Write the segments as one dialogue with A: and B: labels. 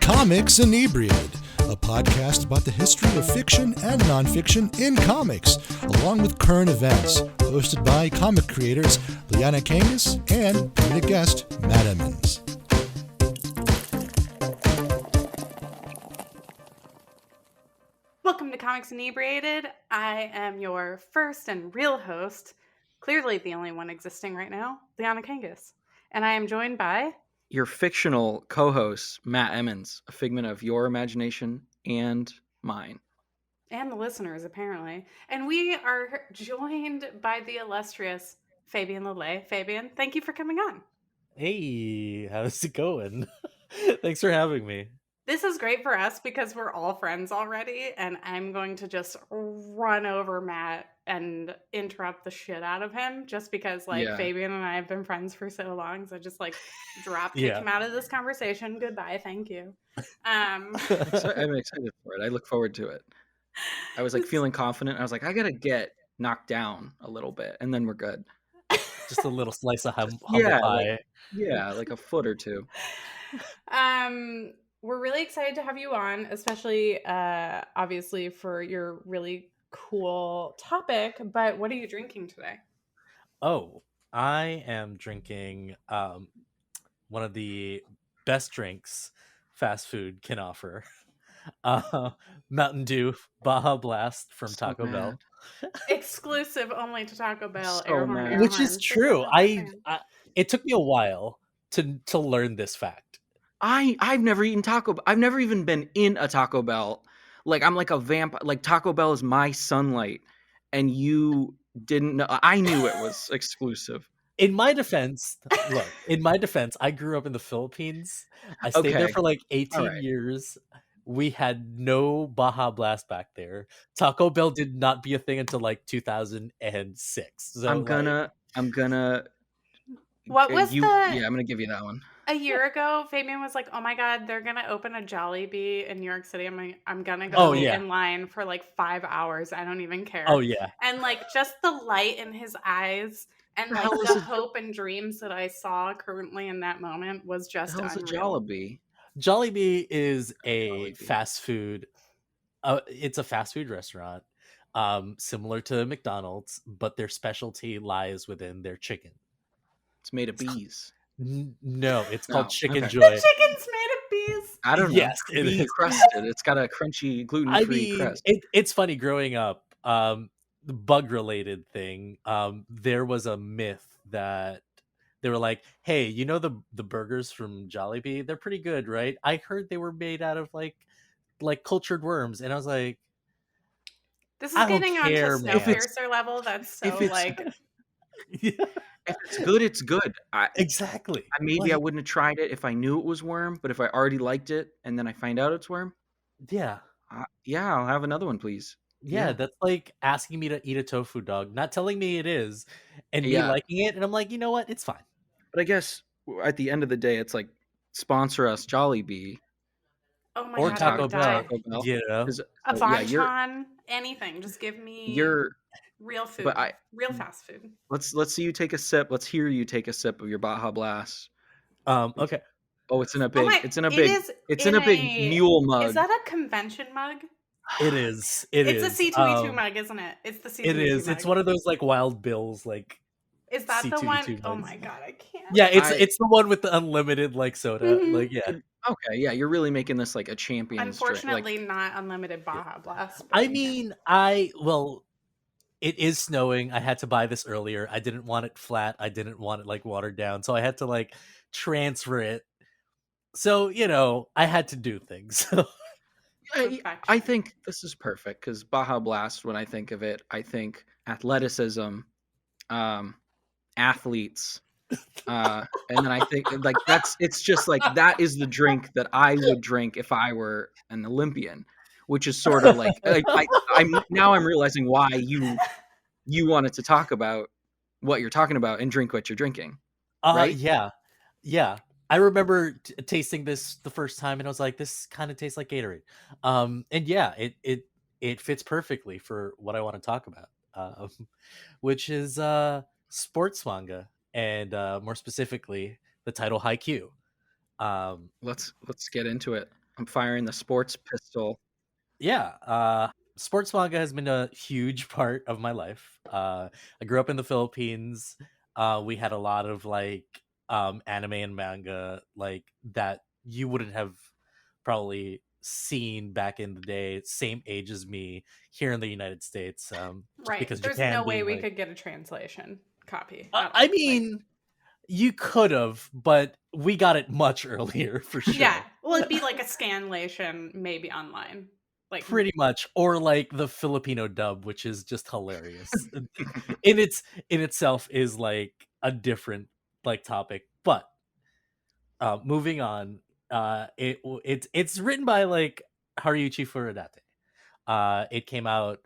A: Comics Inebriated, a podcast about the history of fiction and nonfiction in comics, along with current events, hosted by comic creators Liana Kangas and permanent guest Matt Emmons.
B: Welcome to Comics Inebriated. I am your first and real host, clearly the only one existing right now, Liana Kangas. And I am joined by
C: your fictional co-host, Matt Emmons, a figment of your imagination and mine.
B: And the listeners, apparently. And we are joined by the illustrious Fabian Lelay. Fabian, thank you for coming on.
D: Hey, how's it going? Thanks for having me.
B: This is great for us because we're all friends already, and I'm going to just run over Matt and interrupt the shit out of him just because, Fabian and I have been friends for so long. So just, kick him out of this conversation. Goodbye. Thank you.
C: I'm excited for it. I look forward to it. I was, feeling confident. I was like, I got to get knocked down a little bit, and then we're good.
D: Just a little slice of humble pie.
C: Like a foot or two.
B: We're really excited to have you on, especially, obviously, for your really cool topic. But what are you drinking today?
D: Oh, I am drinking one of the best drinks fast food can offer. Mountain Dew Baja Blast from Taco Bell.
B: Exclusive only to Taco Bell.
D: Which is true. It took me a while to learn this fact.
C: I've never eaten Taco Bell. I've never even been in a Taco Bell. I'm like a vampire. Taco Bell is my sunlight, and you didn't know. I knew it was exclusive.
D: In my defense, I grew up in the Philippines. I stayed there for 18 years. We had no Baja Blast back there. Taco Bell did not be a thing until 2006. So
C: I'm gonna.
B: What was
C: I'm gonna give you that one.
B: A year ago, Fabian was like, "Oh my God, they're gonna open a Jollibee in New York City. I'm gonna go in line for 5 hours. I don't even care."
D: Oh yeah,
B: and just the light in his eyes and the hope and dreams that I saw currently in that moment was just unreal.
C: A Jollibee?
D: Jollibee is a fast food. It's a fast food restaurant, similar to McDonald's, but their specialty lies within their chicken.
C: It's made of bees.
D: No, it's called Chicken Joy.
B: The chicken's made of bees.
C: I don't know.
D: Yes, it
C: is crusted. It's got a crunchy, gluten-free crust.
D: It's funny growing up. The bug-related thing. There was a myth that they were like, "Hey, you know the burgers from Jollibee? They're pretty good, right? I heard they were made out of like cultured worms," and I was like,
B: "This is getting on to Snowpiercer level. That's so
D: Yeah.
C: If it's good, it's good.
D: Exactly.
C: Maybe I wouldn't have tried it if I knew it was worm, but if I already liked it and then I find out it's worm, I'll have another one, please.
D: Yeah, that's like asking me to eat a tofu dog, not telling me it is, and me liking it, and I'm like, you know what, it's fine.
C: But I guess at the end of the day, it's like, sponsor us, Jollibee.
B: Oh my
D: or
B: God,
D: Taco Bell.
B: A bonchon, anything. Just give me real food, real fast food.
C: Let's see you take a sip. Let's hear you take a sip of your Baja Blast.
D: Okay.
C: Oh, it's in a big. It's in a big mule mug.
B: Is that a convention mug?
D: It is.
B: It's a C2E2 mug, isn't it? It's the C2E2
D: It is.
B: mug.
D: It's one of those Wild Bills
B: Is that
D: C2E2
B: the one?
D: mugs.
B: Oh my God, I can't.
D: Yeah, it's the one with the unlimited soda.
B: Mm-hmm.
C: Okay, yeah, you're really making this a champion.
B: Unfortunately, not unlimited Baja Blast.
D: I mean, it is snowing. I had to buy this earlier. I didn't want it flat. I didn't want it watered down. So I had to transfer it. So, I had to do things.
C: I think this is perfect because Baja Blast, when I think of it, I think athleticism, athletes, and then I think it's just that is the drink that I would drink if I were an Olympian, which is sort of I'm realizing why you wanted to talk about what you're talking about and drink what you're drinking. Right?
D: Yeah. I remember tasting this the first time, and I was like, "This kind of tastes like Gatorade." And yeah, it fits perfectly for what I want to talk about. which is sports manga, and more specifically, the title Haikyuu.
C: Let's get into it. I'm firing the sports pistol.
D: Yeah, sports manga has been a huge part of my life. I grew up in the Philippines. We had a lot of like anime and manga like that you wouldn't have probably seen back in the day, same age as me here in the United States. Just
B: Right.
D: because
B: There's
D: Japan
B: no way
D: being
B: we
D: like,
B: could get a translation copy
D: I
B: at
D: I
B: all.
D: mean, you could have, but we got it much earlier for sure.
B: Yeah. Well, it'd be like a scanlation, maybe online. Like
D: Pretty much, or like the Filipino dub, which is just hilarious. In itself is like a different like topic. But moving on, it's written by like Haruichi Furudate. It came out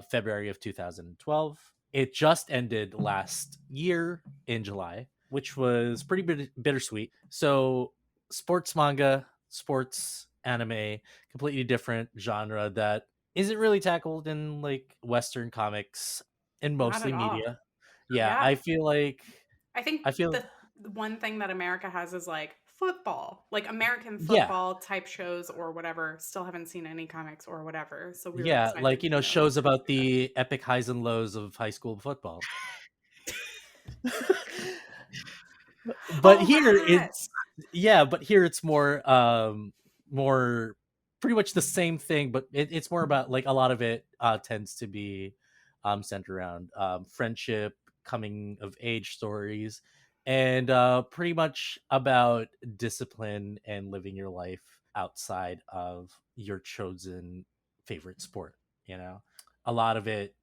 D: February of 2012. It just ended last year in July, which was pretty bittersweet. So, sports manga, sports anime, completely different genre that isn't really tackled in like Western comics and
B: not
D: mostly
B: at all.
D: media. Yeah,
B: Yeah.
D: I feel like
B: I think
D: I feel
B: the one thing that America has is like football, like American
D: yeah,
B: football type shows or whatever. Still haven't seen any comics or whatever. So we were
D: yeah,
B: excited
D: like
B: to know
D: shows
B: about
D: about
B: that.
D: the epic highs and lows of high school football. But
B: Oh,
D: here
B: that.
D: it's yeah, but here it's more pretty much the same thing, but it's more about like a lot of it tends to be centered around friendship, coming of age stories, and pretty much about discipline and living your life outside of your chosen favorite sport, you know. A lot of it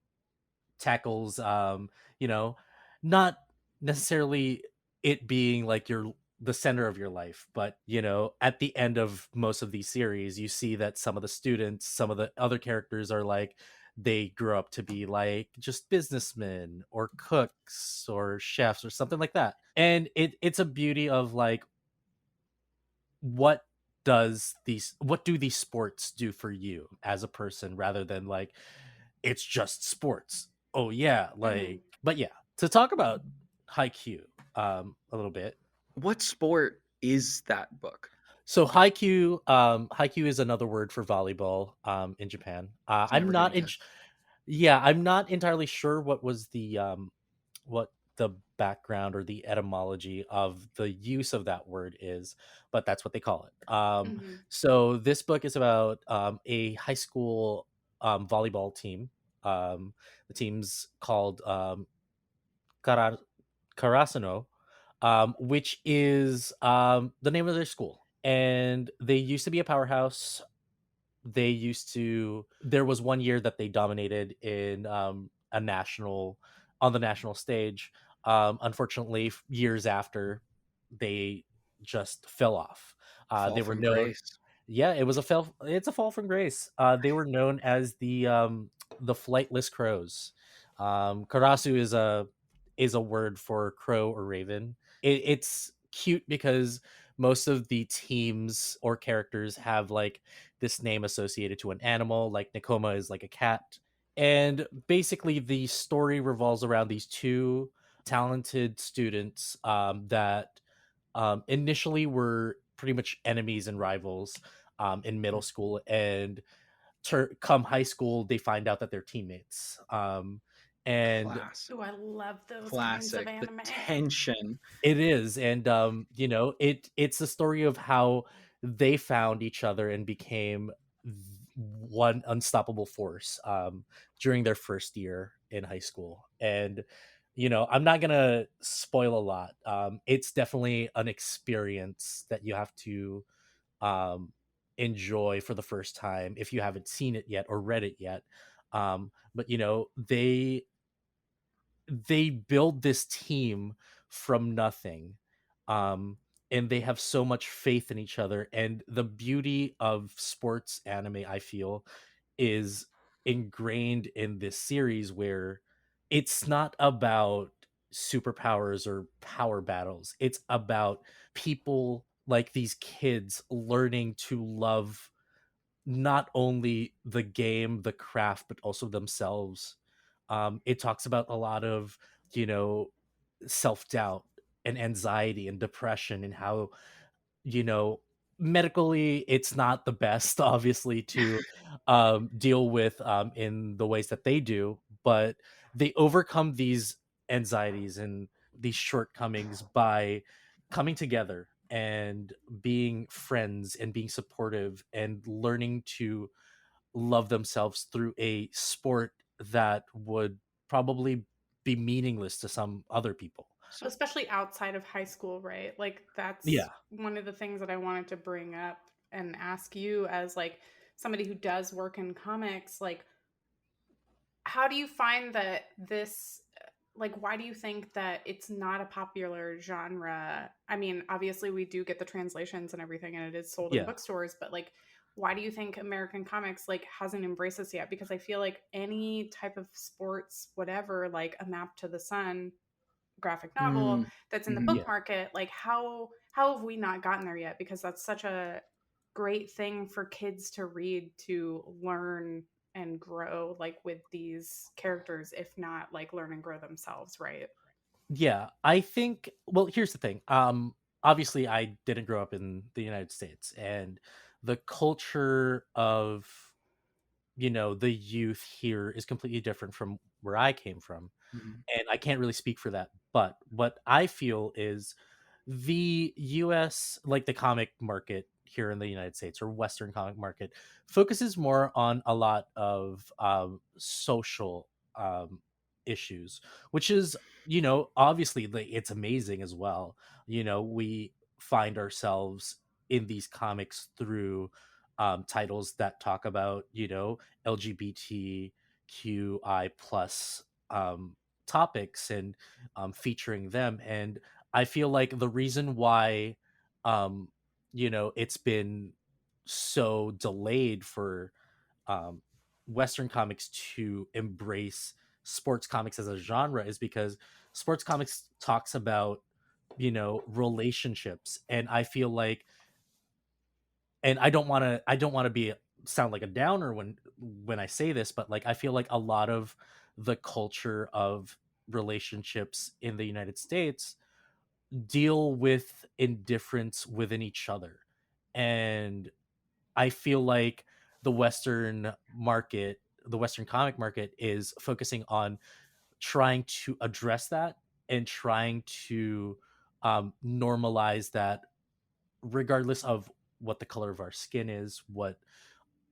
D: tackles you know, not necessarily it being like your the center of your life, but at the end of most of these series you see that some of the students, some of the other characters are like they grew up to be like just businessmen or cooks or chefs or something like that. And it's a beauty of like what what do these sports do for you as a person, rather than like it's just sports. Oh yeah,
B: Mhm.
D: like, but yeah, to talk about Haikyuu a little bit.
C: What sport is that book?
D: So Haikyuu is another word for volleyball in Japan.
C: It's never gonna get.
D: Yeah, I'm not entirely sure what the background or the etymology of the use of that word is, but that's what they call it.
B: Mhm.
D: So this book is about a high school volleyball team. The team's called Kara- Karasuno, which is the name of their school. And they used to be a powerhouse. There was one year that they dominated in on the national stage. Unfortunately, years after, they just fell off.
C: Fall
D: They were
C: from
D: known
C: grace.
D: Yeah, it's a fall from grace. They were known as the flightless crows. Karasu is a word for crow or raven. It's cute because most of the teams or characters have like this name associated to an animal. Like Nekoma is like a cat, and basically the story revolves around these two talented students that initially were pretty much enemies and rivals in middle school, and come high school they find out that they're teammates. And
C: Class.
B: Oh, I love those kinds of
C: Classic. The
B: anime.
C: tension.
D: it is, and it's the story of how they found each other and became one unstoppable force during their first year in high school. And I'm not gonna spoil a lot. It's definitely an experience that you have to um, enjoy for the first time if you haven't seen it yet or read it yet. But they build this team from nothing, um and they have so much faith in each other. And the beauty of sports anime, I feel, is ingrained in this series, where it's not about superpowers or power battles. It's about people, like these kids, learning to love not only the game, the craft, but also themselves, It talks about a lot of, you know, self-doubt and anxiety and depression, and how, you know, medically it's not the best obviously to deal with in the ways that they do, but they overcome these anxieties and these shortcomings by coming together and being friends and being supportive and learning to love themselves through a sport that would probably be meaningless to some other people.
C: So
B: Especially outside of high school, right? Like that's
D: Yeah.
B: one of the things that I wanted to bring up and ask you as like somebody who does work in comics, like how do you find that this like why do you think that it's not a popular genre? I mean, obviously we do get the translations and everything and it is sold in
D: Yeah.
B: bookstores, but like why do you think American comics like hasn't embraced this yet? Because I feel like any type of sports whatever, like A Map to the Sun graphic novel
C: mm,
B: that's in the
C: mhm.
B: book
D: Yeah.
B: market, like how have we not gotten there yet? Because that's such a great thing for kids to read, to learn and grow like with these characters, if not like learn and grow themselves, right?
D: Yeah, I think, well, here's the thing. Obviously I didn't grow up in the United States, and the culture of, you know, the youth here is completely different from where I came from.
C: Mhm.
D: And I can't really speak for that. But what I feel is the US, like the comic market here in the United States, or Western comic market, focuses more on a lot of social issues, which is, you know, obviously like, it's amazing as well. You know, we find ourselves in these comics through titles that talk about, you know, LGBTQI plus um, topics, and featuring them. And I feel like the reason why, um, you know, it's been so delayed for um, Western comics to embrace sports comics as a genre is because sports comics talks about, you know, relationships. And I feel like, and I don't want to be sound like a downer when I say this, but like I feel like a lot of the culture of relationships in the United States deal with indifference within each other. And I feel like the Western market, the Western comic market, is focusing on trying to address that and trying to normalize that, regardless of what the color of our skin is, what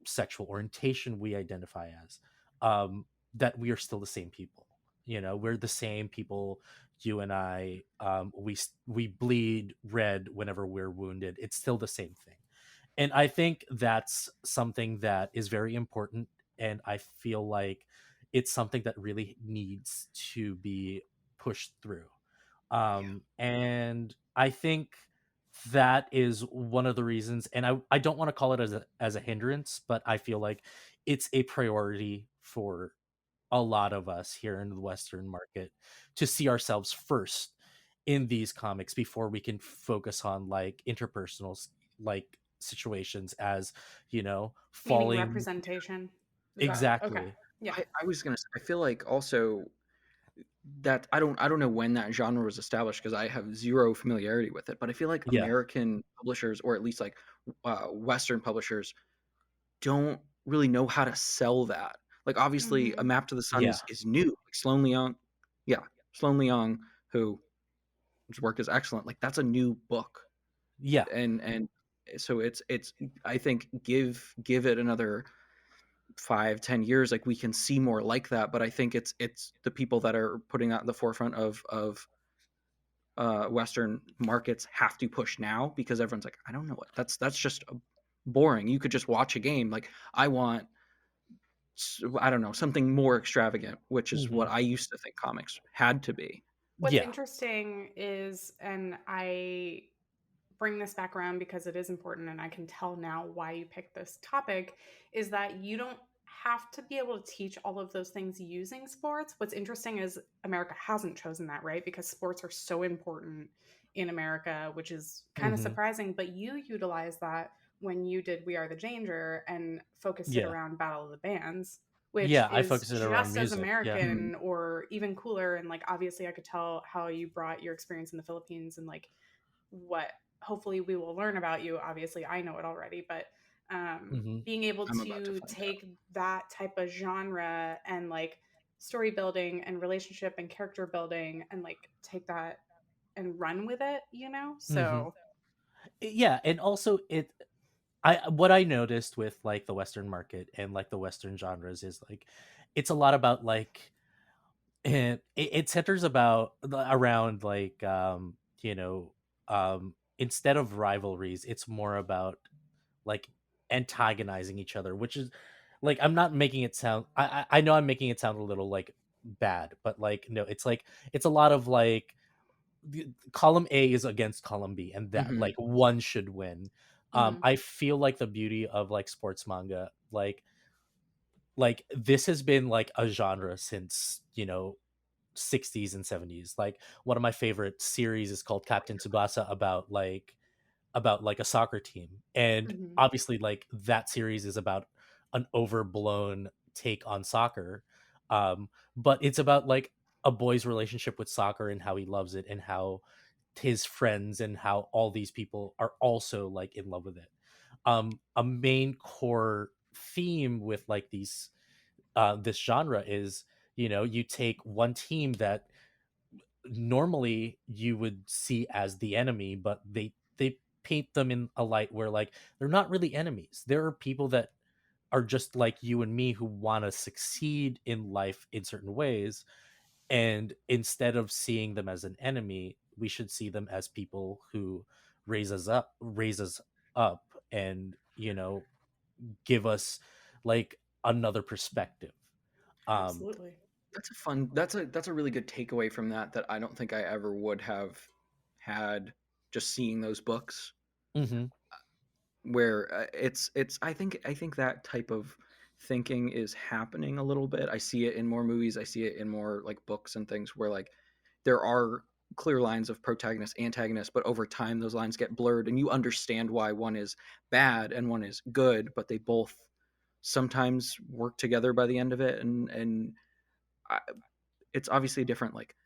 D: sexual orientation we identify as, um, that we are still the same people. You know, we're the same people. You and I, we bleed red whenever we're wounded. It's still the same thing, and I think that's something that is very important. And I feel like it's something that really needs to be pushed through. And I think that is one of the reasons. And I don't want to call it as a hindrance, but I feel like it's a priority for a lot of us here in the Western market to see ourselves first in these comics before we can focus on like interpersonal like situations, as, you know,
B: Meaning
D: falling.
B: representation. Is that okay?
D: Exactly.
B: Yeah.
C: I was gonna say, I feel like also that I don't know when that genre was established because I have zero familiarity with it, but I feel like
D: Yeah.
C: American publishers, or at least like Western publishers, don't really know how to sell that. Like obviously, A
B: Mm-hmm.
C: Map to the Sun
D: Yeah.
C: is new. Like Sloan Leong, yeah, Sloan Leong, who whose work is excellent. Like that's a new book,
D: Yeah.
C: and so it's I think give it another 5-10 years, like we can see more like that. But I think it's the people that are putting that in the forefront of Western markets have to push now, because everyone's like, I don't know what that's just boring. You could just watch a game. Like I want, I don't know, something more extravagant, which is
D: Hmm.
C: what I used to think comics had to be.
B: What's
D: Yeah.
B: interesting is, and I bring this back around because it is important and I can tell now why you picked this topic, is that you don't have to be able to teach all of those things using sports. What's interesting is America hasn't chosen that, right? Because sports are so important in America, which is kind of
D: Hmm.
B: surprising, but you utilize that when you did We Are the Danger and focused it
D: Yeah.
B: around Battle of the Bands, which
D: Yeah, I
B: is
D: focus it around
B: just as
D: music. Yeah.
B: American or even cooler. And like, obviously, I could tell how you brought your experience in the Philippines and like what hopefully we will learn about you. Obviously, I know it already, but
D: Hmm.
B: being able
C: I'm about to
B: to
C: find out.
B: take that type of genre and like story building and relationship and character building and like take that and run with it, you know?
D: Hmm.
B: So,
D: Yeah, and also what I noticed with like the Western market and like the Western genres is like it's a lot about like it centers about around like instead of rivalries, it's more about like antagonizing each other, which is like I'm not making it sound I know I'm making it sound a little like bad, but like no, it's like it's a lot of like column A is against column B, and that
C: Hmm.
D: like one should win.
B: mhm,
D: I feel like the beauty of like sports manga, like this has been like a genre since 60s and 70s. Like one of my favorite series is called Captain Tsubasa about like a soccer team. And
B: mhm,
D: obviously like that series is about an overblown take on soccer. But it's about like a boy's relationship with soccer and how he loves it and how his friends and how all these people are also like in love with it. A main core theme with like these this genre is you take one team that normally you would see as the enemy, but they paint them in a light where like they're not really enemies. There are people that are just like you and me who want to succeed in life in certain ways, and instead of seeing them as an enemy, we should see them as people who raise us up and give us like another perspective. um
B: absolutely.
C: That's a fun. That's a really good takeaway from that. That I don't think I ever would have had just seeing those books.
D: mhm,
C: Where it's I think that type of thinking is happening a little bit. I see it in more movies. I see it in more like books and things where like there are clear lines of protagonist antagonist, but over time those lines get blurred and you understand why one is bad and one is good, but they both sometimes work together by the end of it. And I, it's obviously a different like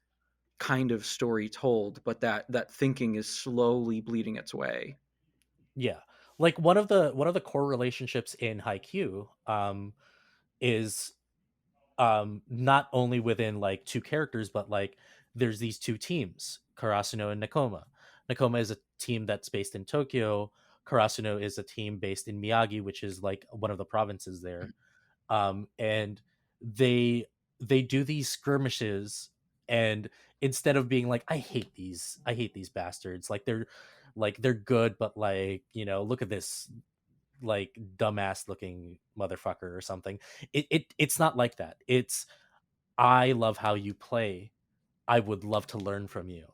C: kind of story told, but that thinking is slowly bleeding its way.
D: yeah, like one of the core relationships in Haikyuu is not only within like two characters, but like there's these two teams, Karasuno and Nakoma. Nakoma is a team that's based in Tokyo. Karasuno is a team based in Miyagi, which is like one of the provinces there. And they do these skirmishes, and instead of being like I hate these bastards, like they're good, but like look at this like dumbass looking motherfucker or something. It's not like that. It's I love how you play. I would love to learn from you.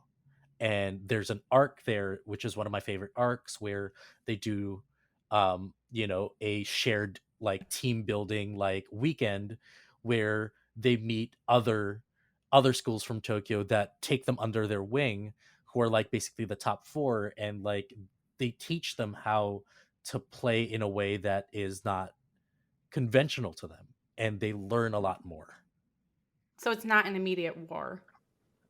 D: And there's an arc there, which is one of my favorite arcs, where they do a shared like team building like weekend where they meet other schools from Tokyo that take them under their wing, who are like basically the top four, and like they teach them how to play in a way that is not conventional to them, and they learn a lot more.
B: So it's not an immediate war.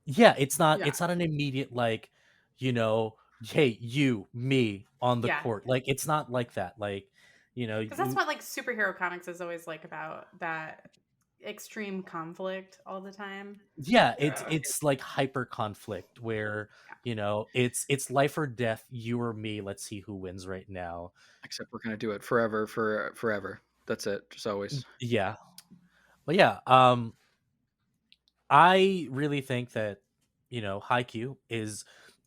D: Yeah, it's not
B: Yeah.
D: it's not an immediate like, you know, hey, you, me on the
B: Yeah.
D: court. Like it's not like that. Like,
B: Because that's what like superhero comics is always like about that extreme conflict all the time.
D: yeah, it's like hyper conflict where, it's life or death, you or me, let's see who wins right now.
C: Except we're gonna do it forever, for forever. That's it, just always.
D: Yeah. But yeah, I really think that, Haikyuu is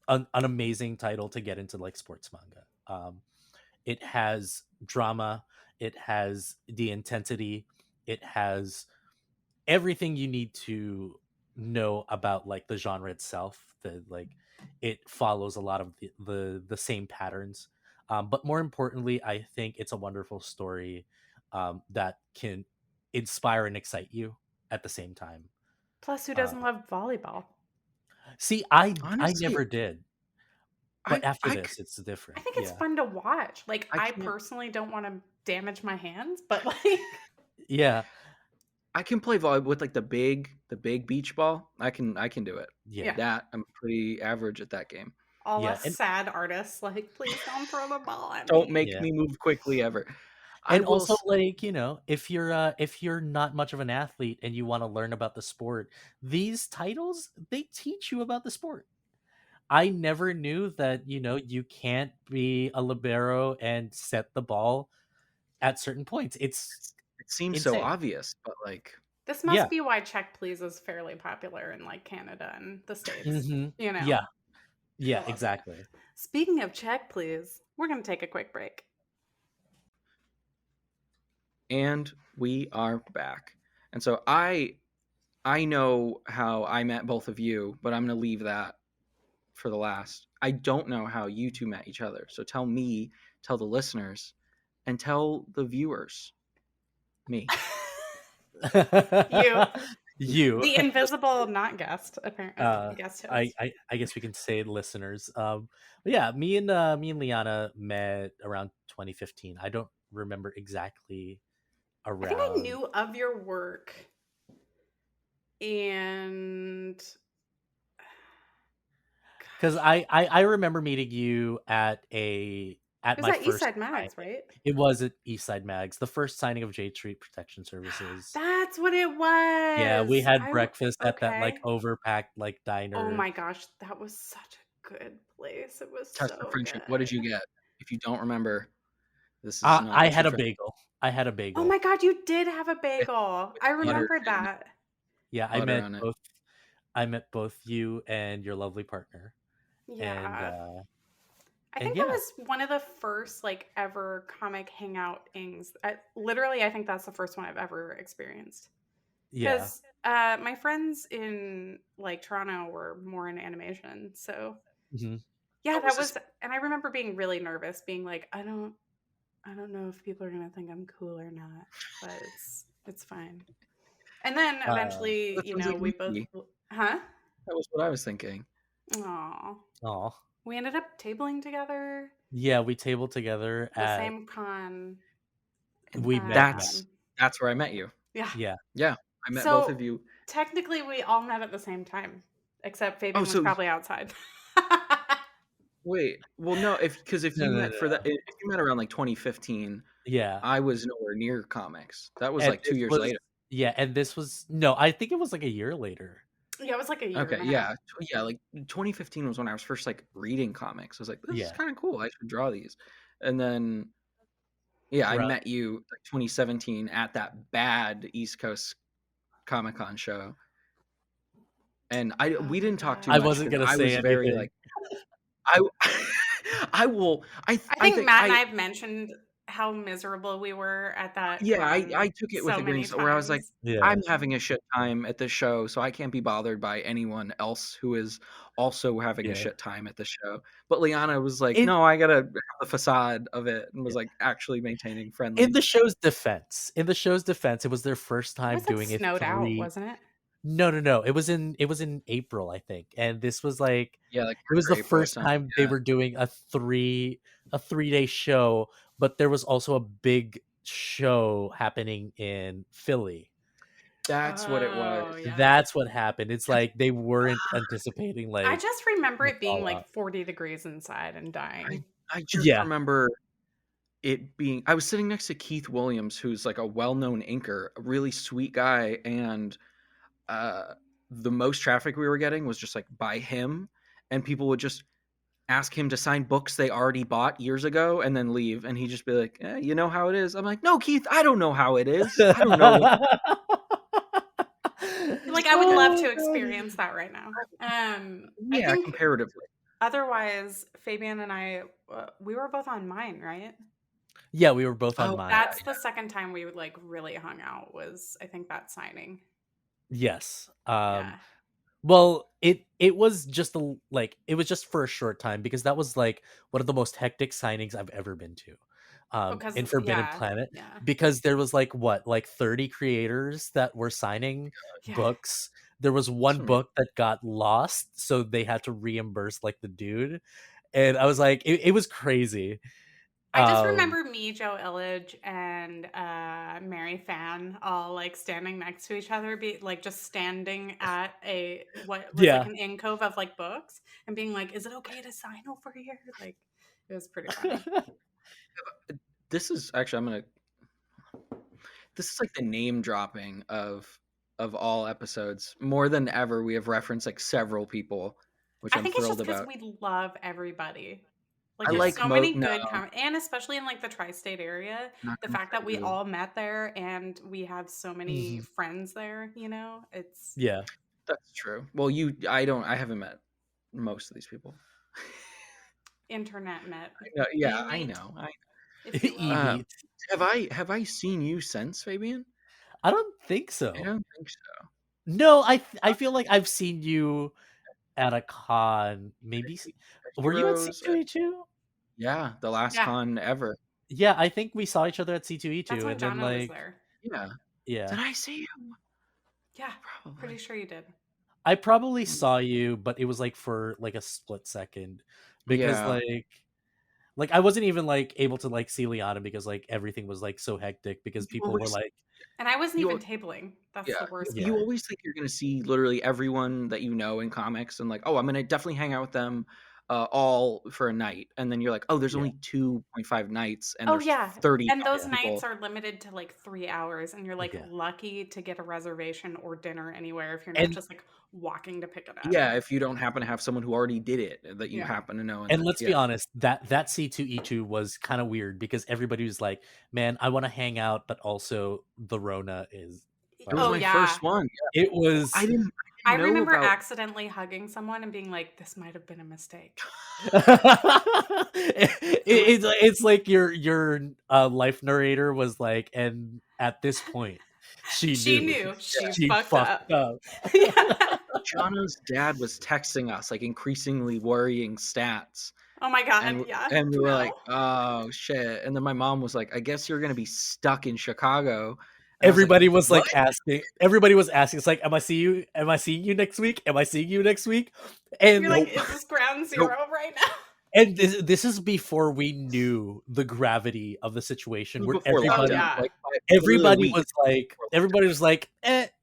D: an amazing title to get into like sports manga. It has drama, it has the intensity, it has everything you need to know about like the genre itself. The like it follows a lot of the same patterns. But more importantly, I think it's a wonderful story that can inspire and excite you at the same time.
B: Plus, who
D: Uh,
B: doesn't love volleyball?
D: See, I
C: Honestly,
D: never did, but
C: I
D: after
C: I
D: this, it's
B: I
D: different.
B: think it's
D: Yeah,
B: fun to watch. Like,
C: I
B: I
C: can't.
B: personally don't want to damage my hands, but like,
D: yeah.
C: I can play volleyball with like the big beach ball. I can do it.
D: Yeah.
C: That I'm pretty average at that game.
B: All us sad artists, like, please don't throw the ball at me.
C: Don't make me move quickly ever.
D: And also, like, you know, if you're not much of an athlete and you want to learn about the sport, these titles, they teach you about the sport. I never knew that, you know, you can't be a libero and set the ball at certain points. It
C: seems
D: insane.
C: so obvious, but like,
B: this must be why Check Please is fairly popular in like Canada and the States. You know?
D: Yeah, exactly.
B: Speaking of Check Please, we're going to take a quick break.
C: And we are back. And so I know how I met both of you, but I'm going to leave that for the last. I don't know how you two met each other. So tell me, tell the listeners, and tell the viewers. Me.
B: You. The invisible not guest, apparently. Guest host.
D: I guess we can say listeners. Yeah, me and Liana met around 2015. I don't remember exactly around.
B: I think I knew of your work, and
D: because I remember meeting you at my first
B: Eastside Mags, right?
D: It was at Eastside Mags, the first signing of Jade Street Protection Services.
B: That's what it was.
D: Yeah, we had breakfast at that like overpacked like diner.
B: Oh my gosh, that was such a good place. It was
C: Test
B: so
C: for friendship.
B: good.
C: What did you get? If you don't remember, this is
D: I had a bagel. I had a bagel.
B: Oh my god, you did have a bagel. I remembered that.
D: Yeah, I met both you and your lovely partner.
B: Yeah. And, I think that was one of the first like ever comic hangoutings. Literally, I think that's the first one I've ever experienced.
D: Yeah.
B: Because my friends in like Toronto were more in animation, so yeah, that was. And I remember being really nervous, being like, I don't know if people are gonna think I'm cool or not, but it's fine. And then eventually, you know, we both,
C: That was what I was thinking.
B: Aw. We ended up tabling together.
D: Yeah, we tabled together
B: at the same con.
D: We met.
C: That's where I met you.
B: Yeah.
C: I met both of you.
B: Technically, we all met at the same time, except Fabian was probably outside.
C: Wait, well, no, if you met if you met around like 2015, I was nowhere near comics. That was like 2 years later.
D: Yeah, and this was I think it was like a year later.
B: Yeah, it was like a year.
C: Okay, yeah, like 2015 was when I was first like reading comics. I was like, this is kind of cool. I should draw these, and then I met you like 2017 at that bad East Coast Comic-Con show, and we didn't talk too much.
D: I wasn't gonna say anything.
C: I was very like, I will. I
B: think Matt and I have mentioned how miserable we were at that.
C: Yeah, I took it with a grain of salt, where I was like, I'm having a shit time at this show, so I can't be bothered by anyone else who is also having a shit time at the show. But Liana was like, no, I gotta have the facade of it, and was like actually maintaining friendly.
D: In the show's defense, it was their first time doing it.
B: Snowed out, wasn't it?
D: No. It was in April, I think, and this was like it was the first time they were doing a 3-day show, but there was also a big show happening in Philly.
C: That's what it was.
B: Yeah.
D: That's what happened. It's like they weren't anticipating like.
B: I just remember it being like 40 degrees inside and dying.
C: I just remember it being. I was sitting next to Keith Williams, who's like a well-known inker, a really sweet guy, and the most traffic we were getting was just like by him, and people would just ask him to sign books they already bought years ago and then leave, and he'd just be like, you know how it is? I'm like, no, Keith, I don't know how it is. I don't know.
B: Like, I would love to experience that right now. I think
C: comparatively.
B: Otherwise, Fabian and I, we were both on Mine, right?
D: Yeah, we were both on Mine.
B: That's the second time we like really hung out, was I think that signing.
D: Yes. Well, it was just it was just for a short time, because that was like one of the most hectic signings I've ever been to. In Forbidden Planet, because there was like 30 creators that were signing books. There was one book that got lost, so they had to reimburse like the dude, and I was like, it was crazy.
B: I just remember me, Joe Illidge, and Mary Fan all like standing next to each other, just standing at what was like an alcove of like books, and being like, "Is it okay to sign over here?" Like, it was pretty funny.
C: This is actually this is like the name dropping of all episodes. More than ever, we have referenced like several people, which I'm thrilled about.
B: I think it's just because we love everybody. Like,
C: I
B: there's
C: like
B: so many
C: no,
B: good and especially in like the tri-state area,
C: not
B: the
C: gonna
B: fact
C: say
B: that we
C: who.
B: all met there and we have so many friends there, it's
C: That's true. Well, I haven't met most of these people.
B: internet met.
C: I know.
B: If you will.
C: Have I seen you since, Fabian?
D: I don't think so.
C: I don't think so.
D: No, I feel like I've seen you at a con. Maybe were you at C2E2?
C: Yeah, the last con ever.
D: Yeah, I think we saw each other at C2E2.
B: That's when
D: and then
B: Jono was there.
C: Yeah. Did I see you?
B: Yeah, probably. Pretty sure you did.
D: I probably saw you, but it was like for like a split second because like I wasn't even like able to like see Liana because like everything was like so hectic because people were like,
B: and I wasn't even tabling. That's the worst.
C: You always think you're gonna see literally everyone that you know in comics and like, oh, I'm gonna definitely hang out with them all for a night, and then you're like, oh, there's only 2.5 nights, and there's 30
B: and those
C: people.
B: nights are limited to like 3 hours, and you're like lucky to get a reservation or dinner anywhere if you're not just like walking to pick it up.
C: Yeah, if you don't happen to have someone who already did it that you happen to know.
D: And let's be honest, that C2E2 was kind of weird because everybody was like, man, I want to hang out, but also the Rona is.
C: It was my first one.
D: Yeah. It was.
B: I remember accidentally hugging someone and being like, "This might have been a mistake."
D: It's like your life narrator was like, and at this point, she knew she fucked up.
C: Jono's dad was texting us like increasingly worrying stats.
B: Oh my god!
C: And we were like, "Oh shit!" And then my mom was like, "I guess you're gonna be stuck in Chicago."
D: Everybody was like asking. Everybody was asking. It's like, am I seeing you next week? Am I seeing you next week? And
B: you're like, is this ground zero right now?
D: And this is before we knew the gravity of the situation. Where everybody was like,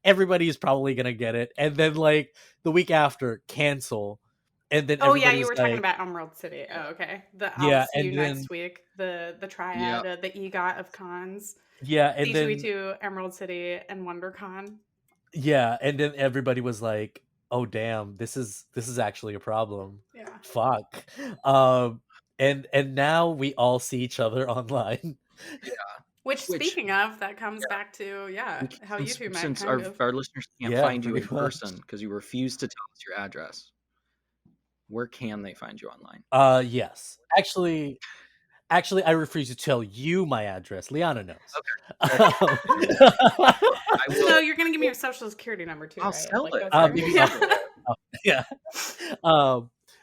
D: everybody is probably gonna get it. And then like the week after, cancel. And then
B: you were talking about Emerald City. Oh, okay. I'll see you next week. The triad, the EGOT of cons.
D: Yeah, and
B: C2E2, Emerald City, and WonderCon.
D: Yeah, and then everybody was like, "Oh damn, this is actually a problem."
B: Yeah.
D: Fuck. And now we all see each other online.
C: Yeah.
B: Which speaking of, that comes back to how you two met.
C: Since our listeners can't find you in person because you refuse to tell us your address, where can they find you online?
D: Yes, actually, I refuse to tell you my address. Liana knows.
C: Okay.
B: So you're going to give me your social security number too,
C: I'll
B: right?
C: sell it.
D: Yeah.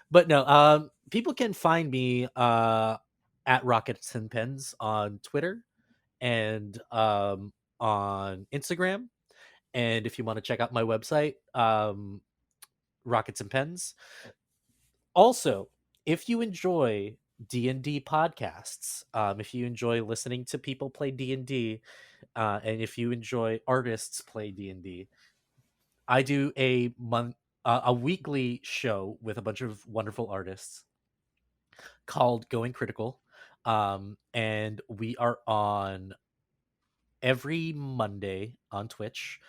D: But no, people can find me at Rockets and Pens on Twitter and on Instagram. And if you want to check out my website, Rockets and Pens. Also, if you enjoy D&D podcasts, if you enjoy listening to people play D&D, and if you enjoy artists play D&D, I do a weekly show with a bunch of wonderful artists called Going Critical, and we are on every Monday on Twitch,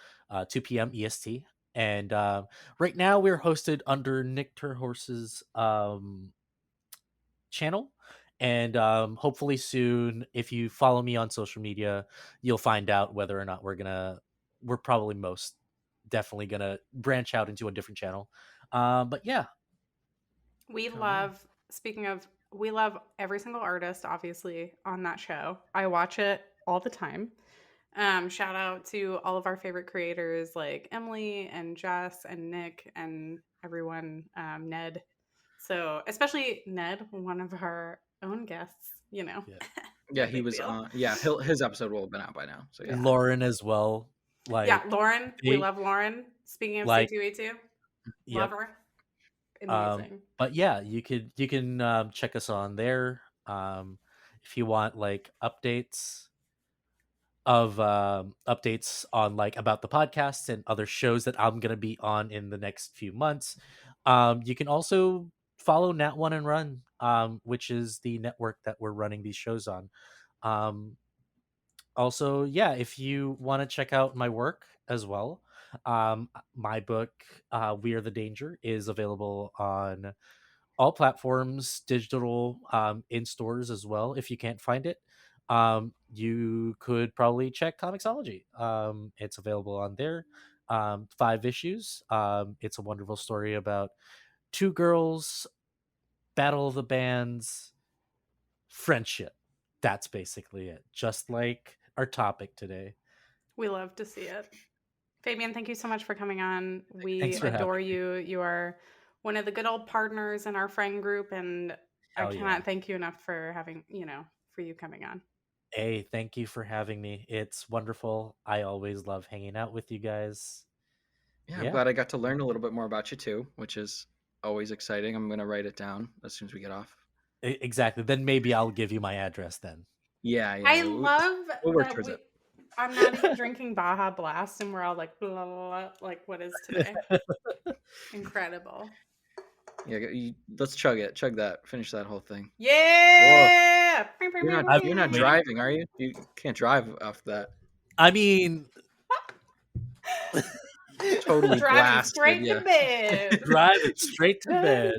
D: 2 p.m. EST. And right now we're hosted under Nick Terhorse's channel, and hopefully soon, if you follow me on social media, you'll find out whether or not we're probably most definitely gonna branch out into a different channel. But yeah,
B: we love every single artist obviously on that show. I watch it all the time. Shout out to all of our favorite creators like Emily and Jess and Nick and everyone, Ned. So especially Ned, one of our own guests,
C: Yeah, he was on. Yeah, his episode will have been out by now. So yeah.
D: Lauren as well.
B: Lauren. We love Lauren. Speaking of C2E2, love her. Amazing.
D: But yeah, you can check us on there. if you want like updates on like about the podcast and other shows that I'm gonna be on in the next few months. You can also follow Nat One and Run, which is the network that we're running these shows on. Also, yeah, if you want to check out my work as well, my book, We Are the Danger, is available on all platforms, digital, in stores as well. If you can't find it, you could probably check Comixology. It's available on there. 5 issues. It's a wonderful story about two girls, battle of the bands, friendship. That's basically it. Just like our topic today.
B: We love to see it. Fabian, thank you so much for coming on. We
D: Thanks for
B: adore
D: having me.
B: you. You are one of the good old partners in our friend group, and I cannot thank you enough for having, for you coming on.
D: Hey, thank you for having me. It's wonderful. I always love hanging out with you guys.
C: Yeah, I'm glad I got to learn a little bit more about you too, which is always exciting. I'm going to write it down as soon as we get off.
D: Exactly. Then maybe I'll give you my address then.
C: Yeah.
B: I love
C: we'll work towards it.
B: I'm not even drinking Baja Blast, and we're all like, blah, blah, blah, like, what is today? Incredible.
C: Yeah, let's chug it. Chug that. Finish that whole thing.
B: Yeah!
C: You're not driving, are you? You can't drive off that.
D: I mean...
C: Totally
B: driving straight to bed.
D: Driving straight to bed.